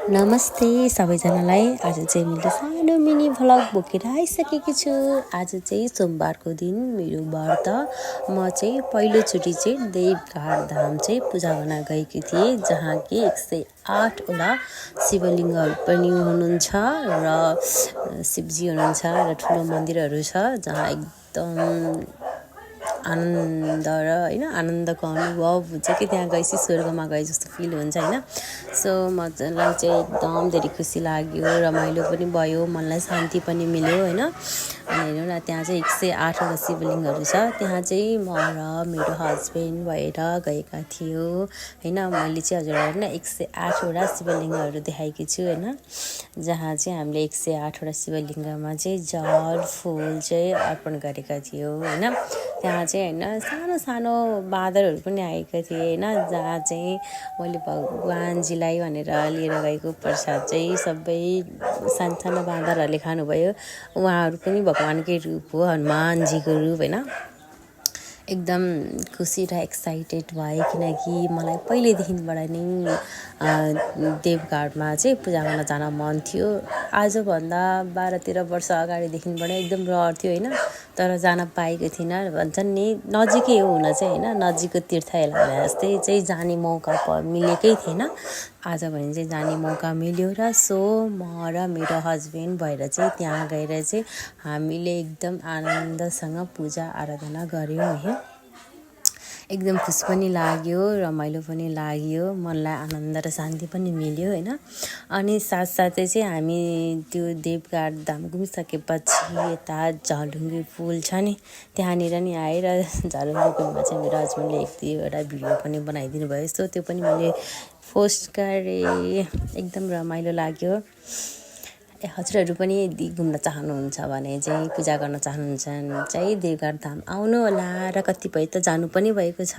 नमस्ते सबैजनालाई। आज चाहिँ मैले सानो मिनी भ्लग बोकेर आइसकेकी छु। आज चाहिँ सोमबारको दिन मेरो व्रत। म चाहिँ पहिलोचोटि चाहिँ देवघाट धाम चाहिँ पूजा गर्न गएकी थिएँ, जहाँ कि 108 वटा शिवलिङ्गहरू पनि हुनुहुन्छ र शिवजी हुनुहुन्छ र ठुलो मन्दिरहरू छ, जहाँ एकदम आनन्द र आनन्दको अनुभव हुन्छ कि त्यहाँ गएपछि स्वर्गमा गए जस्तो फिल हुन्छ होइन। सो मलाई चाहिँ एकदम धेरै खुसी लाग्यो, रमाइलो पनि भयो, मनलाई शान्ति पनि मिल्यो होइन। अनि हेर्नु न, त्यहाँ चाहिँ 108 वटा शिवलिङ्गहरू छ। त्यहाँ चाहिँ म र मेरो हस्बेन्ड भएर गएका थियौँ होइन। मैले चाहिँ हजुरहरूलाई 108 वटा शिवलिङ्गहरू देखाएकी छु होइन, जहाँ चाहिँ हामीले 108 वटा शिवलिङ्गमा चाहिँ जल फुल चाहिँ अर्पण गरेका थियौँ होइन। त्यहाँ चाहिँ होइन सानो सानो बाँदरहरू पनि आएका थिए होइन, जहाँ चाहिँ मैले भगवान्जीलाई भनेर लिएर गएको प्रसाद चाहिँ सबै सानो बाँदरहरूले खानुभयो। उहाँहरू पनि भगवान्कै रूप हो, हनुमानजीको रूप होइन। एकदम खुसी र एक्साइटेड भएँ, किनकि मलाई पहिल्यैदेखिबाट नै देवघाटमा चाहिँ पूजा गर्न जान मन थियो। आजभन्दा 12-13 वर्ष अगाडिदेखिबाट एकदम रहर थियो होइन, तर जान पाएको थिइनँ। भन्छन् नि नजिकै हो हुन चाहिँ होइन, नजिकको तीर्थयात्रा जस्तै चाहिँ जाने मौका मिलेकै थिएन। आज भने चाहिँ जाने मौका मिल्यो र सो म र मेरो हस्बेन्ड भएर चाहिँ त्यहाँ गएर चाहिँ हामीले एकदम आनन्दसँग पूजा आराधना गऱ्यौँ है। एकदम खुसी पनि लाग्यो, रमाइलो पनि लाग्यो, मनलाई आनन्द र शान्ति पनि मिल्यो होइन। अनि साथसाथै चाहिँ हामी त्यो देवघाट धाम घुमिसकेपछि यता झलुङ्गे पुल छ नि, त्यहाँनिर नि आएर झलुङ्गे पुलमा चाहिँ मेरो हस्बेन्डले 1-2 वटा भिडियो पनि बनाइदिनु भयो। सो त्यो पनि मैले पोस्ट गरेँ, एकदम रमाइलो लाग्यो। हजुरहरू पनि यदि घुम्न चाहनुहुन्छ भने चाहिँ पूजा गर्न चाहनुहुन्छ चाहिँ देवघाट धाम आउनु होला, र कतिपय त जानु पनि भएको छ।